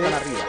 están arriba.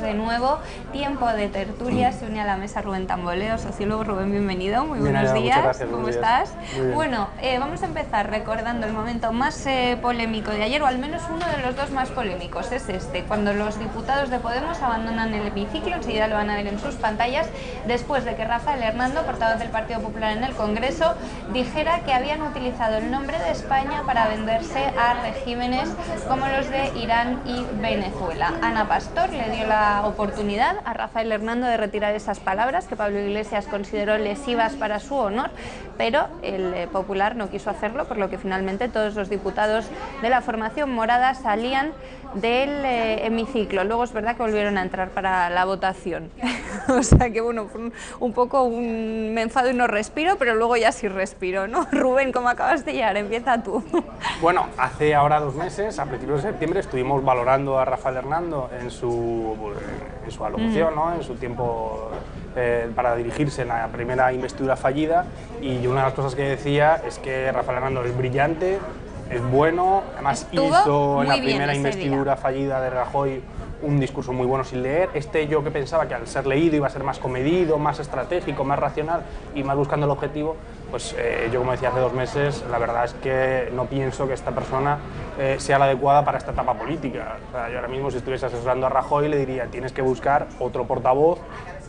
De nuevo, tiempo de tertulia, se une a la mesa Rubén Tamboleo, sociólogo. Rubén, bienvenido, muy buenos días, gracias, ¿cómo buenos estás? Días. Bueno, vamos a empezar recordando el momento más polémico de ayer, o al menos uno de los dos más polémicos, es este, cuando los diputados de Podemos abandonan el hemiciclo, enseguida lo van a ver en sus pantallas, después de que Rafael Hernando, portavoz del Partido Popular en el Congreso, dijera que habían utilizado el nombre de España para venderse a regímenes como los de Irán y Venezuela. Ana Pastor le dio la oportunidad a Rafael Hernando de retirar esas palabras que Pablo Iglesias consideró lesivas para su honor, pero el Popular no quiso hacerlo, por lo que finalmente todos los diputados de la formación morada salían del hemiciclo. Luego es verdad que volvieron a entrar para la votación. O sea que bueno, fue un poco me enfado y no respiro, pero luego ya sí respiro, ¿no? Rubén, ¿cómo acabas de llegar? Empieza tú. Bueno, hace ahora 2 meses, a principios de septiembre, estuvimos valorando a Rafael Hernando en su alocución, ¿no? En su tiempo para dirigirse en la primera investidura fallida, y una de las cosas que decía es que Rafael Hernando es brillante, es bueno, además hizo en la primera investidura fallida de Rajoy un discurso muy bueno sin leer. Yo que pensaba que al ser leído iba a ser más comedido, más estratégico, más racional y más buscando el objetivo, pues yo, como decía hace 2 meses, la verdad es que no pienso que esta persona sea la adecuada para esta etapa política. O sea, yo ahora mismo, si estuviese asesorando a Rajoy, le diría: tienes que buscar otro portavoz,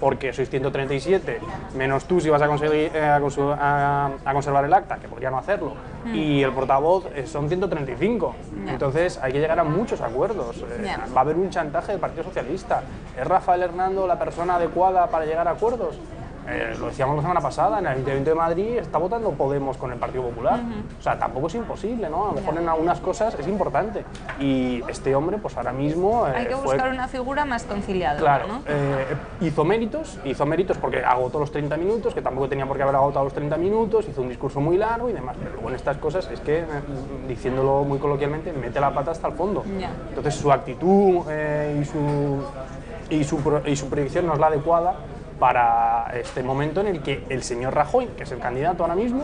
porque sois 137, menos tú si vas a conseguir a conservar el acta, que podría no hacerlo, y el portavoz son 135. Entonces hay que llegar a muchos acuerdos. Va a haber un chantaje del Partido Socialista. ¿Es Rafael Hernando la persona adecuada para llegar a acuerdos? Lo decíamos la semana pasada, en el Ayuntamiento de Madrid está votando Podemos con el Partido Popular. O sea, tampoco es imposible, ¿no? A lo mejor en algunas cosas es importante. Y este hombre, pues ahora mismo... hay que buscar una figura más conciliadora, claro, ¿no? Hizo méritos porque agotó los 30 minutos, que tampoco tenía por qué haber agotado los 30 minutos, hizo un discurso muy largo y demás. Pero luego en estas cosas es que, diciéndolo muy coloquialmente, mete la pata hasta el fondo. Entonces su actitud y su proyección no es la adecuada para este momento en el que el señor Rajoy, que es el candidato ahora mismo,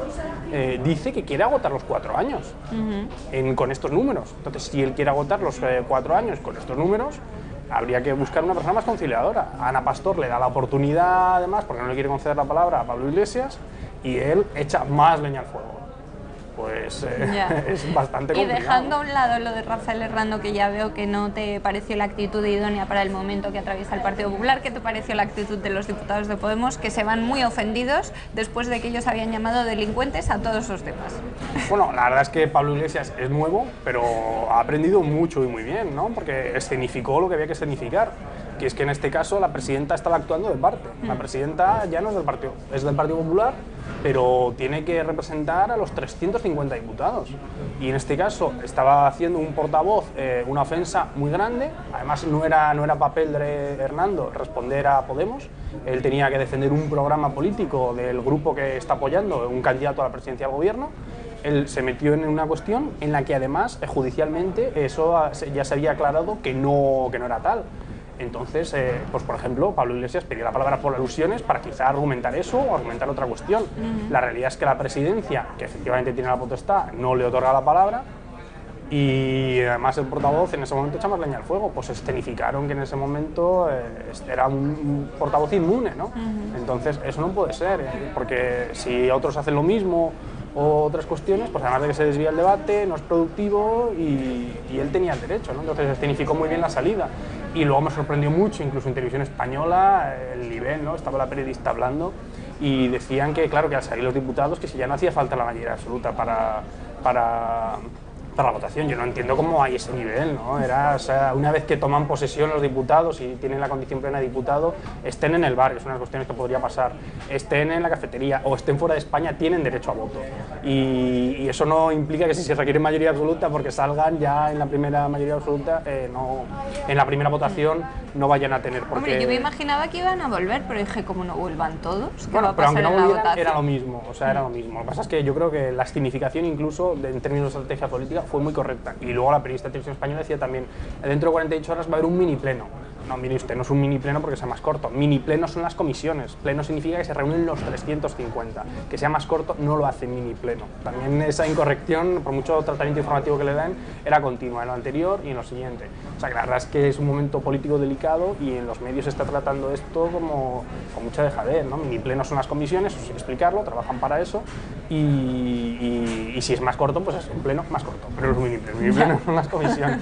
dice que quiere agotar los 4 años con estos números. Entonces, si él quiere agotar los 4 años con estos números, habría que buscar una persona más conciliadora. Ana Pastor le da la oportunidad, además, porque no le quiere conceder la palabra a Pablo Iglesias, y él echa más leña al fuego. Pues es bastante complicado. Y dejando a un lado lo de Rafael Hernando, que ya veo que no te pareció la actitud idónea para el momento que atraviesa el Partido Popular, ¿qué te pareció la actitud de los diputados de Podemos, que se van muy ofendidos después de que ellos habían llamado delincuentes a todos los demás? Bueno, la verdad es que Pablo Iglesias es nuevo, pero ha aprendido mucho y muy bien, ¿no? Porque escenificó lo que había que escenificar, que es que en este caso la presidenta estaba actuando de parte. La presidenta ya no es del partido, es del Partido Popular, pero tiene que representar a los 350 diputados. Y en este caso estaba haciendo un portavoz una ofensa muy grande. Además no era papel de Hernando responder a Podemos. Él tenía que defender un programa político del grupo que está apoyando un candidato a la presidencia del gobierno. Él se metió en una cuestión en la que además judicialmente eso ya se había aclarado que no era tal. Entonces, pues por ejemplo, Pablo Iglesias pidió la palabra por alusiones para quizá argumentar eso o argumentar otra cuestión. La realidad es que la presidencia, que efectivamente tiene la potestad, no le otorga la palabra, y además el portavoz en ese momento echa más leña al fuego. Pues escenificaron que en ese momento era un portavoz inmune, ¿no? Entonces eso no puede ser, porque si otros hacen lo mismo o otras cuestiones, pues además de que se desvía el debate, no es productivo, y él tenía el derecho, ¿no? Entonces escenificó muy bien la salida. Y luego me sorprendió mucho, incluso en Televisión Española, el nivel, ¿no? Estaba la periodista hablando y decían que, claro, que al salir los diputados, que si ya no hacía falta la mayoría absoluta para la votación. Yo no entiendo cómo hay ese nivel, ¿no? O sea, una vez que toman posesión los diputados y tienen la condición plena de diputado, estén en el bar, que es una de las cuestiones que podría pasar, estén en la cafetería o estén fuera de España, tienen derecho a voto. Y eso no implica que si se requiere mayoría absoluta, porque salgan ya en la primera mayoría absoluta, en la primera votación no vayan a tener. Porque... Hombre, yo me imaginaba que iban a volver, pero dije, como no vuelvan todos, ¿qué bueno, va a pero pasar aunque no en la volvieran, votación? era lo mismo, o sea, era lo mismo. Lo que pasa es que yo creo que la significación, incluso en términos de estrategia política, fue muy correcta. Y luego la periodista de Televisión Española decía también, dentro de 48 horas va a haber un mini pleno. No, mire usted, no es un mini pleno porque sea más corto. Mini pleno son las comisiones. Pleno significa que se reúnen los 350. Que sea más corto no lo hace mini pleno. También esa incorrección, por mucho tratamiento informativo que le dan, era continua en lo anterior y en lo siguiente. O sea, que la verdad es que es un momento político delicado y en los medios se está tratando esto como con mucha dejadez, ¿no? Mini pleno son las comisiones, eso sin explicarlo, trabajan para eso. Y si es más corto, pues es un pleno más corto, pero no es un mini pleno son las comisiones.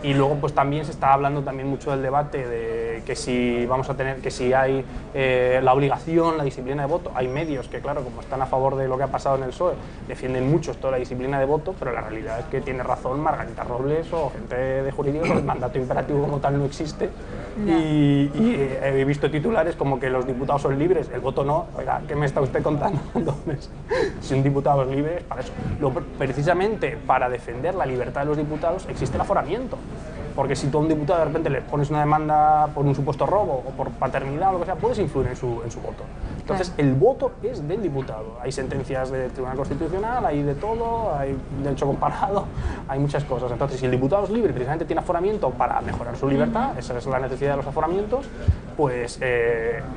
Y luego pues también se está hablando también mucho del debate de que si vamos a tener, que si hay la obligación, la disciplina de voto. Hay medios que, claro, como están a favor de lo que ha pasado en el PSOE, defienden mucho esto de la disciplina de voto, pero la realidad es que tiene razón Margarita Robles o gente de jurídico, el mandato imperativo como tal no existe. Y he visto titulares como que los diputados son libres, el voto no. Oiga, ¿qué me está usted contando? Entonces, si un diputado es libre, es para eso. Precisamente para defender la libertad de los diputados existe el aforamiento. Porque si tú a un diputado de repente le pones una demanda por un supuesto robo o por paternidad o lo que sea, puedes influir en su voto. Entonces, el voto es del diputado. Hay sentencias del Tribunal Constitucional, hay de todo, hay derecho comparado, hay muchas cosas. Entonces, si el diputado es libre, precisamente tiene aforamiento para mejorar su libertad, esa es la necesidad de los aforamientos, pues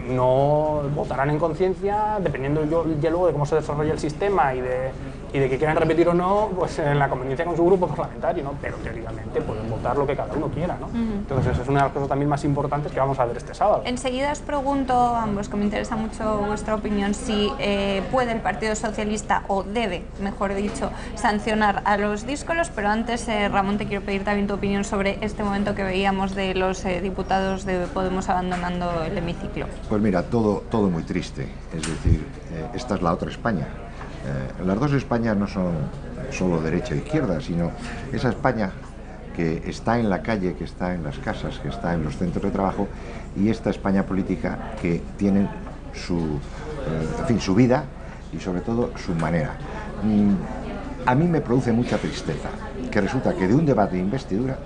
no votarán en conciencia, dependiendo ya luego de cómo se desarrolla el sistema y de que quieran repetir o no, pues en la conveniencia con su grupo parlamentario, ¿no? Pero teóricamente pueden votar lo que cada uno quiera, ¿no? Entonces es una de las cosas también más importantes que vamos a ver este sábado. Enseguida os pregunto a ambos, que me interesa mucho vuestra opinión, si puede el Partido Socialista, o debe, mejor dicho, sancionar a los díscolos, pero antes, Ramón, te quiero pedir también tu opinión sobre este momento que veíamos de los diputados de Podemos abandonando el hemiciclo. Pues mira, todo muy triste, es decir, esta es la otra España. Las dos Españas no son solo derecha e izquierda, sino esa España que está en la calle, que está en las casas, que está en los centros de trabajo, y esta España política que tiene su vida y sobre todo su manera. A mí me produce mucha tristeza que resulta que de un debate de investidura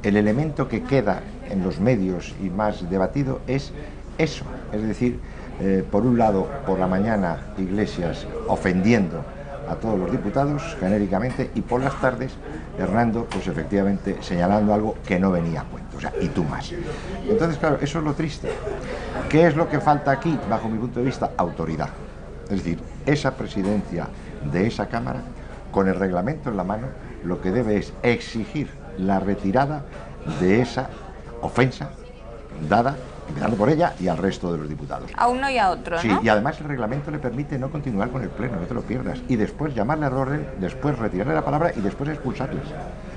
el elemento que queda en los medios y más debatido es eso, es decir, por un lado, por la mañana, Iglesias ofendiendo a todos los diputados genéricamente, y por las tardes Hernando, pues efectivamente señalando algo que no venía a cuento, o sea, y tú más. Entonces, claro, eso es lo triste. ¿Qué es lo que falta aquí, bajo mi punto de vista? Autoridad. Es decir, esa presidencia de esa Cámara, con el reglamento en la mano, lo que debe es exigir la retirada de esa ofensa dada, empezando por ella y al resto de los diputados. A uno y a otro, ¿no? Sí, y además el reglamento le permite no continuar con el pleno, no te lo pierdas, y después llamarle al orden, después retirarle la palabra y después expulsarles.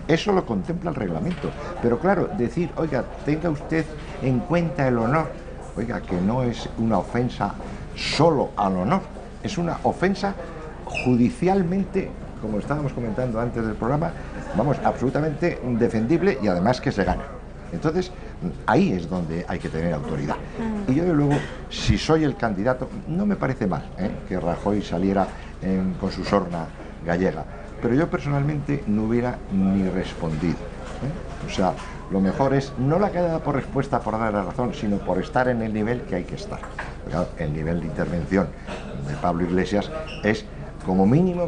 Eso lo contempla el reglamento. Pero claro, decir, oiga, tenga usted en cuenta el honor, oiga, que no es una ofensa solo al honor, es una ofensa judicialmente, como estábamos comentando antes del programa, vamos, absolutamente defendible y además que se gana. Entonces, ahí es donde hay que tener autoridad. Y yo, de luego, si soy el candidato, no me parece mal que Rajoy saliera con su sorna gallega, pero yo personalmente no hubiera ni respondido. O sea, lo mejor es no la queda por respuesta por dar la razón, sino por estar en el nivel que hay que estar. Claro, el nivel de intervención de Pablo Iglesias es como mínimo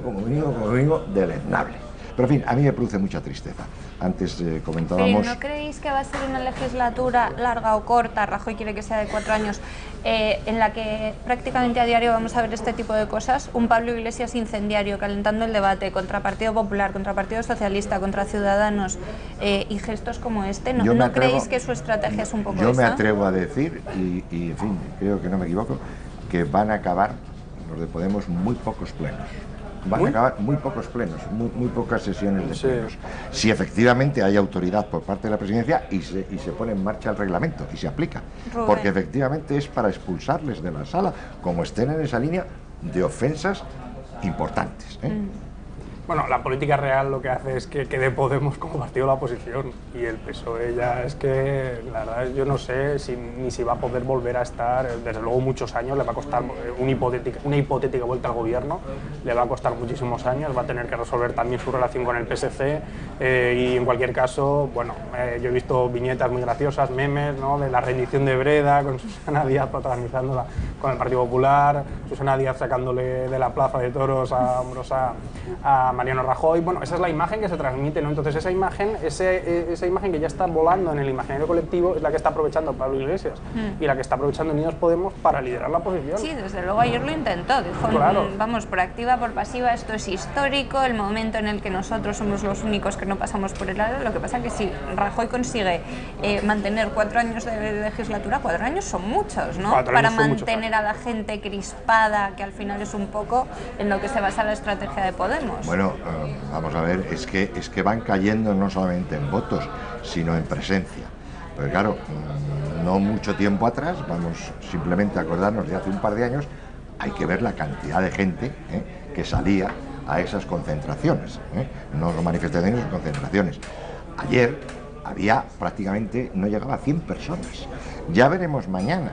deleznable. Pero en fin, a mí me produce mucha tristeza. Antes comentábamos... ¿No creéis que va a ser una legislatura larga o corta, Rajoy quiere que sea de 4 años, en la que prácticamente a diario vamos a ver este tipo de cosas? Un Pablo Iglesias incendiario, calentando el debate contra Partido Popular, contra Partido Socialista, contra Ciudadanos, y gestos como este. ¿No creéis que su estrategia es un poco esa? Yo me atrevo a decir, y en fin, creo que no me equivoco, que van a acabar los de Podemos muy pocos plenos. Van a acabar muy pocos plenos, muy pocas sesiones de plenos. Si efectivamente hay autoridad por parte de la presidencia y se pone en marcha el reglamento y se aplica. Rubén. Porque efectivamente es para expulsarles de la sala, como estén en esa línea de ofensas importantes. Bueno, la política real lo que hace es que quede Podemos como partido de la oposición, y el PSOE ya es que, la verdad, yo no sé ni si va a poder volver a estar, desde luego muchos años, le va a costar una hipotética vuelta al gobierno, le va a costar muchísimos años, va a tener que resolver también su relación con el PSC, y en cualquier caso, bueno, yo he visto viñetas muy graciosas, memes, ¿no?, de la rendición de Breda, con Susana Díaz protagonizándola con el Partido Popular, Susana Díaz sacándole de la plaza de toros a Mariano Rajoy. Bueno, esa es la imagen que se transmite, ¿no? Entonces esa imagen que ya está volando en el imaginario colectivo es la que está aprovechando Pablo Iglesias y la que está aprovechando Unidos Podemos para liderar la oposición. Sí, desde luego ayer lo intentó, dijo, claro, vamos, por activa, por pasiva, esto es histórico, el momento en el que nosotros somos los únicos que no pasamos por el aro. Lo que pasa es que si Rajoy consigue mantener 4 años de legislatura, 4 años son muchos, ¿no? Para mantener a la gente crispada, que al final es un poco en lo que se basa la estrategia de Podemos. Bueno, vamos a ver, es que van cayendo no solamente en votos, sino en presencia. Porque claro, no mucho tiempo atrás, vamos simplemente a acordarnos de hace un par de años, hay que ver la cantidad de gente que salía a esas concentraciones, no manifestaciones, sino concentraciones. Ayer había prácticamente, no llegaba a 100 personas. Ya veremos mañana.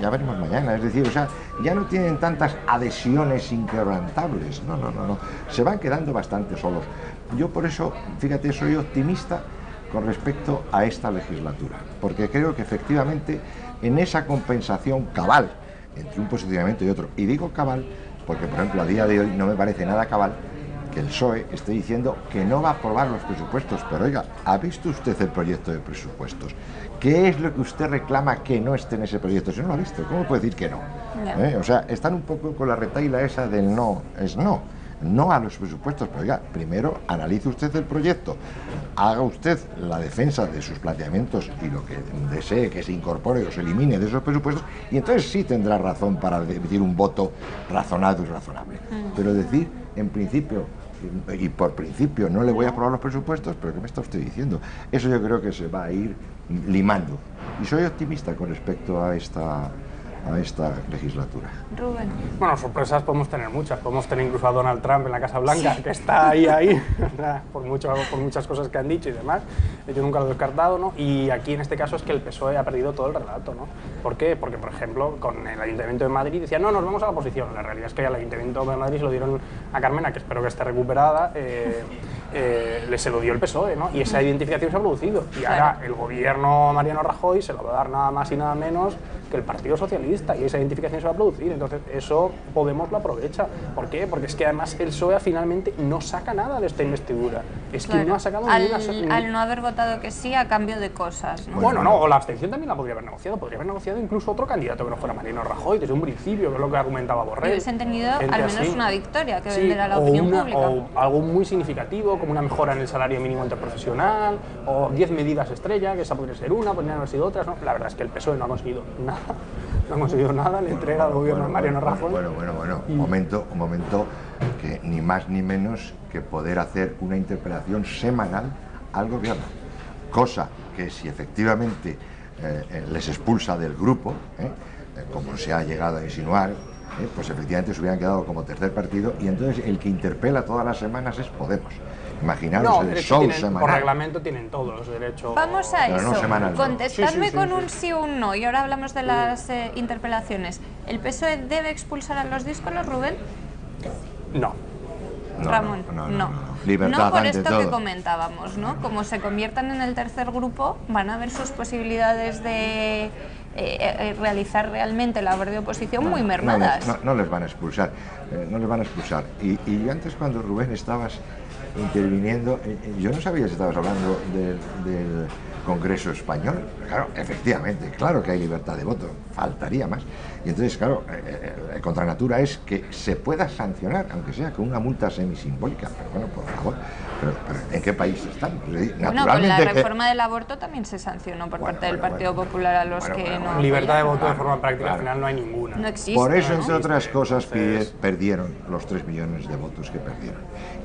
Ya veremos mañana, es decir, o sea, ya no tienen tantas adhesiones inquebrantables, no, se van quedando bastante solos. Yo por eso, fíjate, soy optimista con respecto a esta legislatura, porque creo que efectivamente en esa compensación cabal entre un posicionamiento y otro, y digo cabal porque, por ejemplo, a día de hoy no me parece nada cabal que el PSOE esté diciendo que no va a aprobar los presupuestos, pero oiga, ¿ha visto usted el proyecto de presupuestos? ¿Qué es lo que usted reclama que no esté en ese proyecto? Si no lo ha visto, ¿cómo puede decir que no? O sea, están un poco con la retahíla esa del no, es no a los presupuestos, pero oiga, primero analice usted el proyecto, haga usted la defensa de sus planteamientos y lo que desee que se incorpore o se elimine de esos presupuestos, y entonces sí tendrá razón para emitir un voto razonado y razonable. Pero decir, en principio, y por principio no le voy a aprobar los presupuestos, pero ¿qué me está usted diciendo? Eso yo creo que se va a ir limando. Y soy optimista con respecto a esta legislatura. Rubén. Bueno, sorpresas podemos tener muchas. Podemos tener incluso a Donald Trump en la Casa Blanca, que está ahí, por muchas cosas que han dicho y demás. Yo nunca lo he descartado, ¿no? Y aquí en este caso es que el PSOE ha perdido todo el relato, ¿no? ¿Por qué? Porque, por ejemplo, con el Ayuntamiento de Madrid decían, no, nos vamos a la oposición. La realidad es que al Ayuntamiento de Madrid se lo dieron a Carmena, que espero que esté recuperada, se lo dio el PSOE, ¿no? Y esa identificación se ha producido. Y ahora el gobierno Mariano Rajoy se lo va a dar nada más y nada menos que el Partido Socialista, y esa identificación se va a producir. Entonces eso Podemos lo aprovecha. ¿Por qué? Porque es que además el PSOE finalmente no saca nada de esta investidura. Es que no ha sacado ninguna... Al no haber votado que sí a cambio de cosas, ¿no? Bueno, no, o la abstención también la podría haber negociado. Podría haber negociado incluso otro candidato que no fuera Mariano Rajoy desde un principio, que es lo que argumentaba Borrell. Y hubiesen tenido al menos así, una victoria que vender a la opinión pública. O algo muy significativo, como una mejora en el salario mínimo interprofesional, o 10 medidas estrella, que esa podría ser una, podrían haber sido otras, ¿no? La verdad es que el PSOE no ha conseguido nada. No ha conseguido nada, le entrega al gobierno de Mariano Rajoy. Bueno, un momento que ni más ni menos que poder hacer una interpelación semanal al gobierno, cosa que si efectivamente les expulsa del grupo, como se ha llegado a insinuar, pues efectivamente se hubieran quedado como tercer partido, y entonces el que interpela todas las semanas es Podemos. Imaginaros el show semanal. Por reglamento tienen todos los derechos. Vamos a eso. No, contestadme con un sí o un no, y ahora hablamos de las interpelaciones. ¿El PSOE debe expulsar a los díscolos, Rubén? No. Ramón, no. Libertad no por ante esto todo. Que comentábamos, ¿no? Como se conviertan en el tercer grupo, van a ver sus posibilidades de realizar realmente la labor de oposición muy mermadas. No les van a expulsar, no les van a expulsar. Y antes, cuando Rubén estabas interviniendo, yo no sabía si estabas hablando del Congreso Español. Claro, efectivamente, claro que hay libertad de voto, faltaría más. Y entonces, claro, contra natura es que se pueda sancionar, aunque sea con una multa semisimbólica. Pero bueno, por favor, pero ¿en qué país están? Bueno, con la reforma del aborto también se sancionó por parte del Partido Popular a los que no... Libertad de voto de forma práctica, al final no hay ninguna. No existe. Por eso, entre otras cosas, perdieron los 3 millones de votos que perdieron.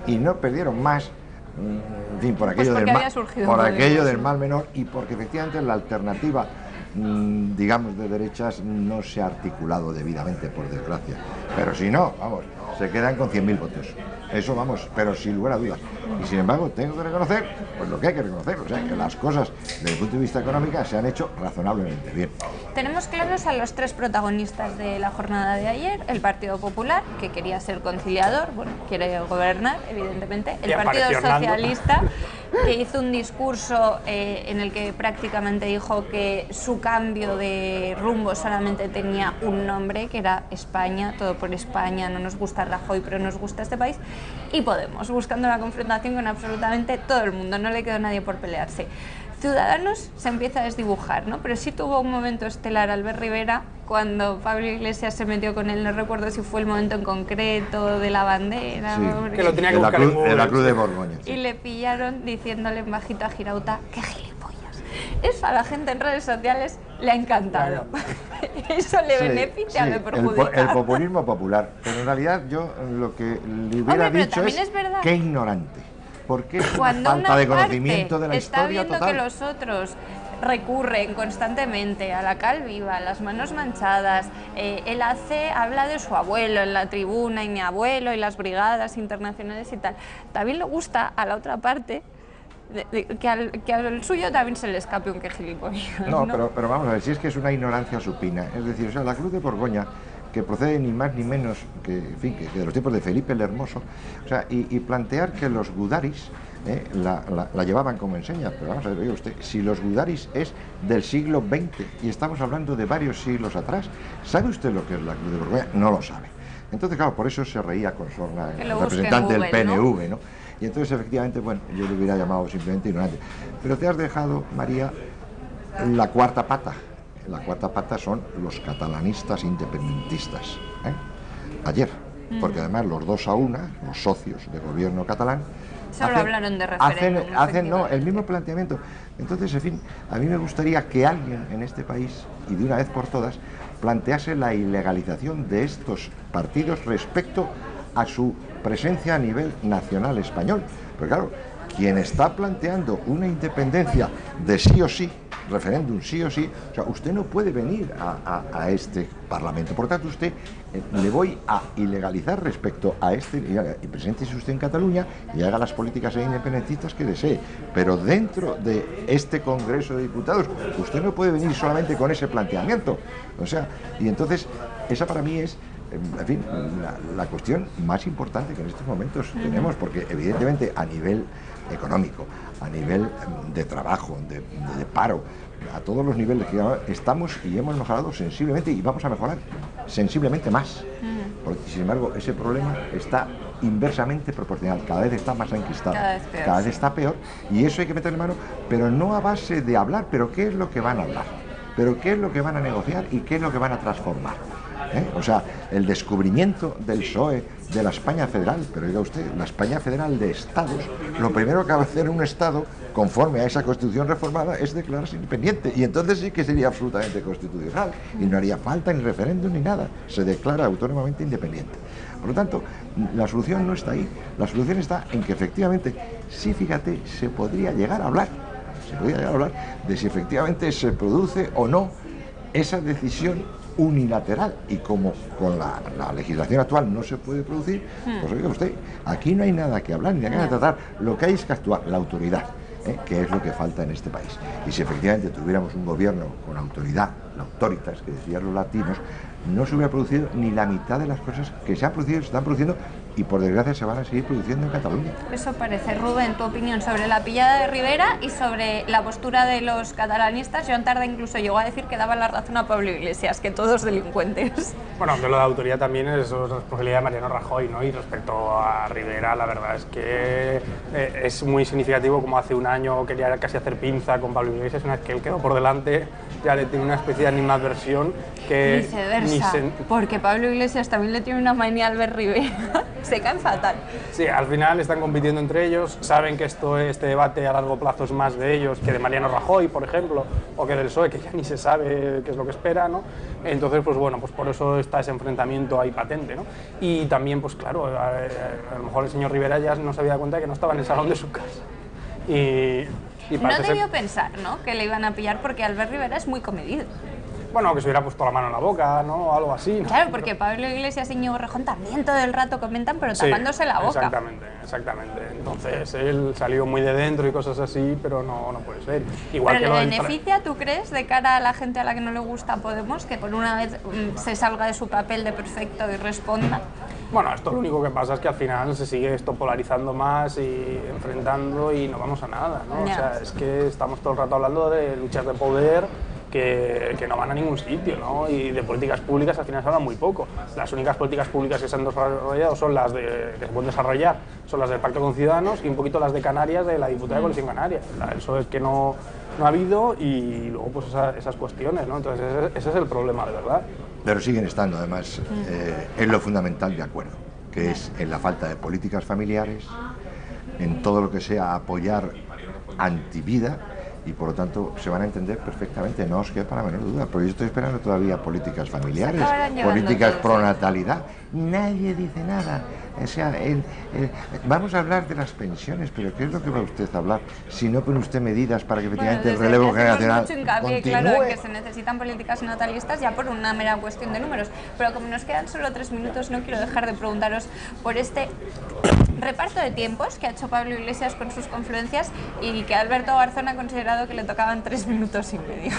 Y no perdieron más, en fin, por aquello, del mal menor, y porque efectivamente la alternativa, digamos, de derechas no se ha articulado debidamente, por desgracia. Pero si no, vamos, se quedan con 100.000 votos. Eso vamos, pero sin lugar a dudas. Y sin embargo, tengo que reconocer, pues lo que hay que reconocer, o sea, que las cosas desde el punto de vista económico se han hecho razonablemente bien. Tenemos claros a los 3 protagonistas de la jornada de ayer: el Partido Popular, que quería ser conciliador, bueno, quiere gobernar, evidentemente, el Partido Socialista, que hizo un discurso en el que prácticamente dijo que su cambio de rumbo solamente tenía un nombre, que era España, todo por España, no nos gusta Rajoy, pero nos gusta este país, y Podemos, buscando la confrontación con absolutamente todo el mundo, no le quedó nadie por pelearse. Ciudadanos se empieza a desdibujar, ¿no? Pero sí tuvo un momento estelar Albert Rivera cuando Pablo Iglesias se metió con él, no recuerdo si fue el momento en concreto de la bandera, sí, que lo tenía que buscar en la Cruz de Borgoña. Sí. Y le pillaron diciéndole en bajito a Girauta, ¡qué gilipollas! Eso a la gente en redes sociales le ha encantado. Eso le beneficia, le perjudica. El populismo popular. Pero en realidad yo lo que le hubiera dicho es qué ignorante. Porque es una falta de conocimiento de la historia total. Está viendo que los otros recurren constantemente a la cal viva, a las manos manchadas. Él habla de su abuelo en la tribuna, y mi abuelo, y las brigadas internacionales y tal. También le gusta a la otra parte que al suyo también se le escape un que gilipollas. No, pero vamos a ver, si es que es una ignorancia supina. Es decir, o sea, la Cruz de Borgoña, que procede ni más ni menos que, en fin, que de los tiempos de Felipe el Hermoso, o sea, y plantear que los gudaris la llevaban como enseña, pero vamos a ver, oiga usted, si los gudaris es del siglo XX y estamos hablando de varios siglos atrás, ¿sabe usted lo que es la Cruz de Borgoña? No lo sabe. Entonces, claro, por eso se reía con sorna el representante del PNV, ¿no? Y entonces, efectivamente, bueno, yo le hubiera llamado simplemente ignorante. Pero te has dejado, María, la cuarta pata. La cuarta pata son los catalanistas independentistas. Ayer, porque además los dos a una, los socios de gobierno catalán, hablaron de referéndum, hacen el mismo planteamiento. Entonces, en fin, a mí me gustaría que alguien en este país, y de una vez por todas, plantease la ilegalización de estos partidos respecto a su presencia a nivel nacional español. Pero claro, quien está planteando una independencia de sí o sí, referéndum sí o sí, o sea, usted no puede venir a este Parlamento. Por tanto, usted le voy a ilegalizar respecto a este, y preséntese usted en Cataluña y haga las políticas independentistas que desee. Pero dentro de este Congreso de Diputados, usted no puede venir solamente con ese planteamiento. O sea, y entonces, esa para mí es, en fin, la cuestión más importante que en estos momentos tenemos, porque evidentemente a nivel económico, a nivel de trabajo, de paro, a todos los niveles que estamos y hemos mejorado sensiblemente y vamos a mejorar sensiblemente más. Porque, sin embargo, ese problema está inversamente proporcional, cada vez está más enquistado, cada vez está peor, y eso hay que meterle mano, pero no a base de hablar, pero ¿qué es lo que van a hablar? ¿Pero qué es lo que van a negociar y qué es lo que van a transformar? O sea, el descubrimiento del PSOE de la España federal, pero oiga usted, la España federal de estados, lo primero que va a hacer un estado, conforme a esa constitución reformada, es declararse independiente, y entonces sí que sería absolutamente constitucional, y no haría falta ni referéndum ni nada, se declara autónomamente independiente. Por lo tanto, la solución no está ahí, la solución está en que efectivamente, sí, fíjate, se podría llegar a hablar de si efectivamente se produce o no esa decisión unilateral, y como con la legislación actual no se puede producir, pues oiga usted, aquí no hay nada que hablar ni nada que tratar, lo que hay es que actuar la autoridad, que es lo que falta en este país. Y si efectivamente tuviéramos un gobierno con autoridad, la autoritas, que decían los latinos, no se hubiera producido ni la mitad de las cosas que se han producido, se están produciendo, y por desgracia se van a seguir produciendo en Cataluña. Eso parece. Rubén, tu opinión sobre la pillada de Rivera y sobre la postura de los catalanistas. Joan Tarda incluso llegó a decir que daba la razón a Pablo Iglesias, que todos delincuentes. Bueno, de lo de autoridad también es responsabilidad de Mariano Rajoy, ¿no? Y respecto a Rivera, la verdad es que es muy significativo como hace un año quería casi hacer pinza con Pablo Iglesias, una vez que él quedó por delante, ya le tiene una especie de animadversión que... Viceversa, porque Pablo Iglesias también le tiene una manía a Albert Rivera. Se caen fatal. Sí, al final están compitiendo entre ellos, saben que este debate a largo plazo es más de ellos que de Mariano Rajoy, por ejemplo, o que del PSOE, que ya ni se sabe qué es lo que espera, ¿no? Entonces, pues bueno, pues por eso está ese enfrentamiento ahí patente, ¿no? Y también, pues claro, a lo mejor el señor Rivera ya no se había dado cuenta de que no estaba en el salón de su casa. Y no debió pensar, ¿no?, que le iban a pillar, porque Albert Rivera es muy comedido. Bueno, que se hubiera puesto la mano en la boca, ¿no? Algo así, ¿no? Claro, porque Pablo Iglesias y Íñigo Errejón también todo el rato comentan, pero tapándose la boca. Exactamente. Entonces, él salió muy de dentro y cosas así, pero no puede ser. Igual ¿pero que le beneficia, tú crees, de cara a la gente a la que no le gusta Podemos, que por una vez se salga de su papel de perfecto y responda? Bueno, esto lo único que pasa es que al final se sigue esto polarizando más y enfrentando y no vamos a nada, ¿no? Ya. O sea, es que estamos todo el rato hablando de luchas de poder que no van a ningún sitio, ¿no? Y de políticas públicas al final se habla muy poco. Las únicas políticas públicas que se han desarrollado son las que se pueden desarrollar, son las del Pacto con Ciudadanos y un poquito las de Canarias, de la diputada de Coalición Canaria. Eso es que no ha habido y luego pues esas cuestiones, ¿no? Entonces ese es el problema, de verdad. Pero siguen estando, además, en lo fundamental de acuerdo, que es en la falta de políticas familiares, en todo lo que sea apoyar antivida, y por lo tanto se van a entender perfectamente, no os quepa la menor duda, porque yo estoy esperando todavía políticas familiares, políticas pro natalidad, nadie dice nada. O sea, vamos a hablar de las pensiones, pero ¿qué es lo que va usted a hablar si no pone usted medidas para que efectivamente el relevo generacional mucho hincapié, continúe? claro, en que se necesitan políticas natalistas ya por una mera cuestión de números, pero como nos quedan solo 3 minutos, no quiero dejar de preguntaros por este reparto de tiempos que ha hecho Pablo Iglesias con sus confluencias y que Alberto Garzón ha considerado que le tocaban 3 minutos y medio.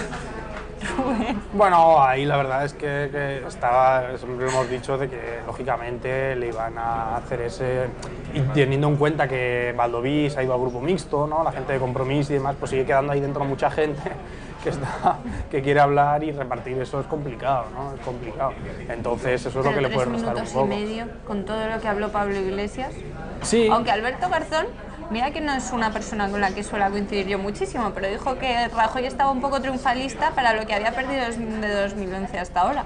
Bueno, ahí la verdad es que estaba, siempre hemos dicho de que lógicamente le iban a hacer ese, y teniendo en cuenta que Baldoví se ha ido al grupo mixto, ¿no? La gente de Compromís y demás, pues sigue quedando ahí dentro mucha gente que quiere hablar y repartir eso es complicado, ¿no? Es complicado. Entonces eso es lo que le puede restar un poco. 3 minutos y medio con todo lo que habló Pablo Iglesias. Sí. Aunque Alberto Garzón, mira que no es una persona con la que suelo coincidir yo muchísimo, pero dijo que Rajoy estaba un poco triunfalista para lo que había perdido de 2011 hasta ahora.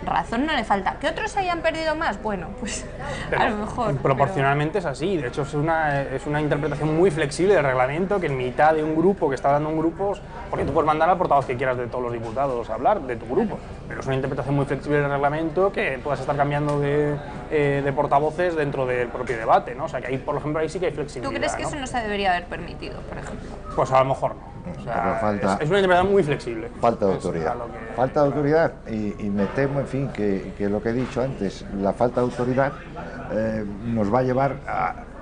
Razón no le falta. ¿Que otros hayan perdido más? Bueno, pues Pero a lo mejor. proporcionalmente es así. De hecho, es una interpretación muy flexible del reglamento que en mitad de un grupo que está hablando en grupos, porque tú puedes mandar al portavoz que quieras de todos los diputados a hablar de tu grupo, pero es una interpretación muy flexible del reglamento que puedas estar cambiando de portavoces dentro del propio debate, ¿no? O sea, que ahí, por ejemplo, ahí sí que hay flexibilidad. ¿Tú crees que ¿no? eso no se debería haber permitido, por ejemplo? Pues a lo mejor no. O sea, falta, es una interpretación muy flexible. Falta de autoridad. Falta de autoridad y me temo, en fin, que lo que he dicho antes, la falta de autoridad nos va a llevar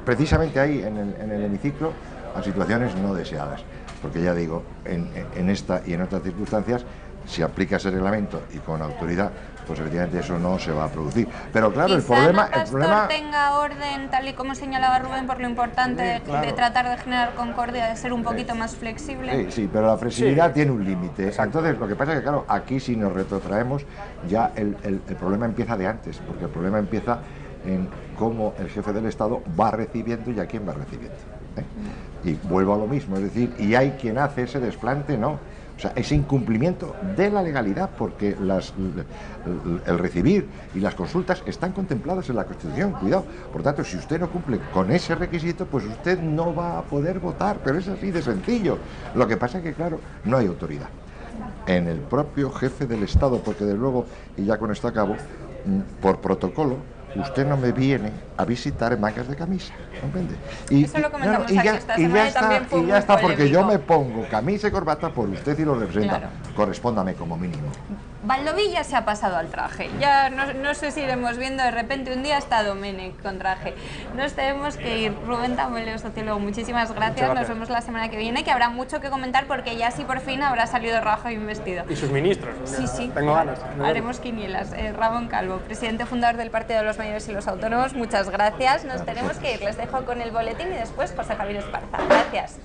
precisamente ahí, en el hemiciclo, a situaciones no deseadas. Porque ya digo, en esta y en otras circunstancias, si aplica ese reglamento y con autoridad, pues efectivamente eso no se va a producir. Pero claro, el problema tenga orden, tal y como señalaba Rubén, por lo importante claro, de tratar de generar concordia, de ser un poquito más flexible. Sí, pero la flexibilidad tiene un límite. Entonces, lo que pasa es que, claro, aquí si nos retrotraemos, ya el problema empieza de antes, porque el problema empieza en cómo el jefe del Estado va recibiendo y a quién va recibiendo. Y vuelvo a lo mismo, es decir, y hay quien hace ese desplante, no. O sea, ese incumplimiento de la legalidad, porque el recibir y las consultas están contempladas en la Constitución, cuidado. Por tanto, si usted no cumple con ese requisito, pues usted no va a poder votar, pero es así de sencillo. Lo que pasa es que, claro, no hay autoridad en el propio jefe del Estado, porque de luego, y ya con esto acabo, por protocolo, usted no me viene a visitar en mangas de camisa, ¿comprende? Eso lo comentamos aquí esta semana y también fue y ya muy está, porque yo polémico. me pongo camisa y corbata por usted y lo representa. Claro. Correspóndame como mínimo. Baldoví ya se ha pasado al traje, ya no sé si iremos viendo de repente un día está Domenech con traje. Nos tenemos que ir. Rubén Tamboleo, sociólogo, muchísimas gracias. Nos vemos la semana que viene, que habrá mucho que comentar porque ya sí por fin habrá salido Rajoy investido. Y sus ministros. Sí. Tengo ganas. Haremos quinielas. Ramón Calvo, presidente fundador del Partido de los Mayores y los Autónomos, muchas gracias. Nos tenemos que ir. Les dejo con el boletín y después José Javier Esparza. Gracias.